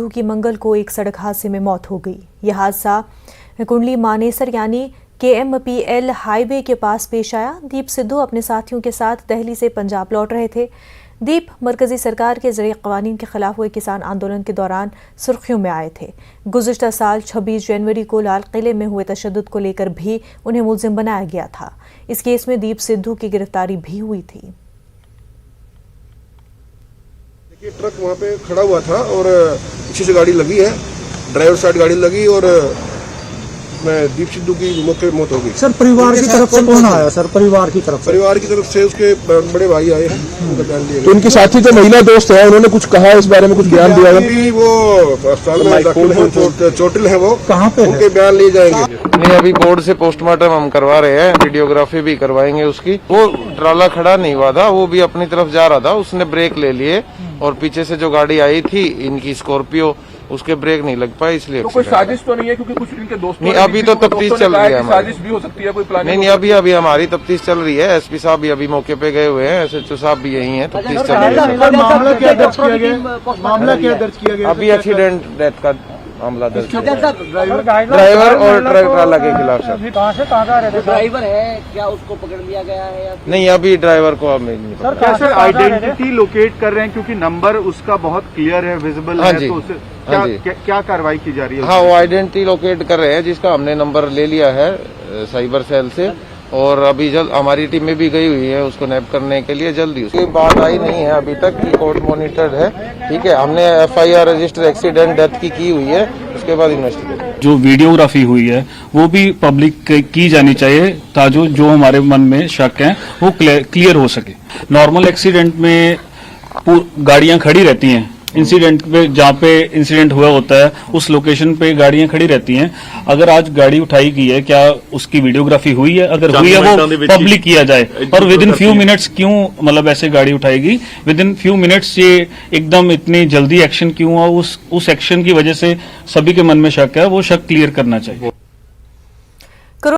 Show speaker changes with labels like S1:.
S1: की मंगल को एक सड़क हादसे में मौत हो गई। यह हादसा कुंडली मानेसर यानी KMPL हाईवे के पास पेश आया। दीप सिद्धू अपने साथियों के साथ दिल्ली से पंजाब लौट रहे थे। दीप मरकजी सरकार के जरिए कवानीन के खिलाफ हुए किसान आंदोलन के दौरान सुर्खियों में आए थे। गुज़िश्ता साल 26 जनवरी को लाल किले में हुए तशद्दुद को लेकर भी उन्हें मुलजिम बनाया गया था। इस केस में दीप सिद्धू की गिरफ्तारी भी हुई थी।
S2: देखिए, ट्रक वहाँ पे खड़ा हुआ था और पीछे से गाड़ी लगी है, ड्राइवर साइड गाड़ी लगी और दीप सिद्धू की मौके पे मौत हो गई।
S3: सर, परिवार की तरफ से कौन आया? सर, परिवार की तरफ
S2: से उसके बड़े भाई आए हैं, उनका बयान लिया गया।
S4: तो उनके साथी जो महिला दोस्त है उन्होंने कुछ कहा इस बारे में, कुछ बयान दिया है?
S2: वो अस्पताल में दाखिल हैं, चोटिल है, वो
S3: कहाँ पे?
S2: उनके बयान लिए जाएंगे।
S5: नहीं, अभी बोर्ड से पोस्टमार्टम हम करवा रहे हैं, वीडियोग्राफी भी करवाएंगे उसकी। वो ट्राला खड़ा नहीं हुआ था, वो भी अपनी तरफ जा रहा था, उसने ब्रेक ले लिए और पीछे से जो गाड़ी आई थी इनकी स्कॉर्पियो, उसके ब्रेक नहीं लग पाए, इसलिए।
S6: तो कोई साजिश तो नहीं है? क्योंकि कुछ इनके दोस्तों
S5: नहीं, अभी तो तफ्तीश चल रही है।
S6: साजिश भी हो सकती है, कोई प्लानिंग?
S5: नहीं, अभी हमारी तफ्तीश चल रही है। SP साहब भी अभी मौके पे गए हुए हैं, SHO साहब भी यही हैं, तफ्तीश चल रही है।
S3: मामला क्या दर्ज किया गया?
S5: अभी एक्सीडेंट डेथ का मामला दर्ज है।
S6: ड्राइवर
S5: और ट्रक ट्राला के खिलाफ सर।
S3: कहाँ से कहाँ जा रहे थे?
S7: ड्राइवर है क्या, उसको पकड़ लिया गया है या?
S5: नहीं, अभी ड्राइवर को अब नहीं पता।
S8: क्या सर आइडेंटिटी लोकेट कर रहे हैं? क्योंकि नंबर उसका बहुत क्लियर है, विजिबल है, तो उसे क्या कार्रवाई की जा रही है?
S5: हाँ, वो आइडेंटिटी लोकेट कर रहे हैं, जिसका हमने नंबर ले लिया है साइबर सेल से, और अभी जल्द हमारी टीम में भी गई हुई है उसको नैप करने के लिए। जल्दी उसकी बात आई नहीं है अभी तक कि कोर्ट मॉनिटर्ड है। ठीक है, हमने FIR रजिस्टर एक्सीडेंट डेथ की हुई है, उसके बाद इन्वेस्टिगेट।
S9: जो वीडियोग्राफी हुई है वो भी पब्लिक की जानी चाहिए, ताकि जो हमारे मन में शक है वो क्लियर हो सके। नॉर्मल एक्सीडेंट में गाड़ियां खड़ी रहती हैं, इंसिडेंट पे जहाँ पे इंसिडेंट हुआ होता है उस लोकेशन पे गाड़ियां खड़ी रहती हैं। अगर आज गाड़ी उठाई गई है, क्या उसकी वीडियोग्राफी हुई है? अगर हुई है वो पब्लिक किया जाए। और विद इन फ्यू मिनट्स क्यों, मतलब ऐसे गाड़ी उठाएगी विद इन फ्यू मिनट्स, ये एकदम इतनी जल्दी एक्शन क्यों हुआ? उस एक्शन की वजह से सभी के मन में शक है, वो शक क्लियर करना चाहिए।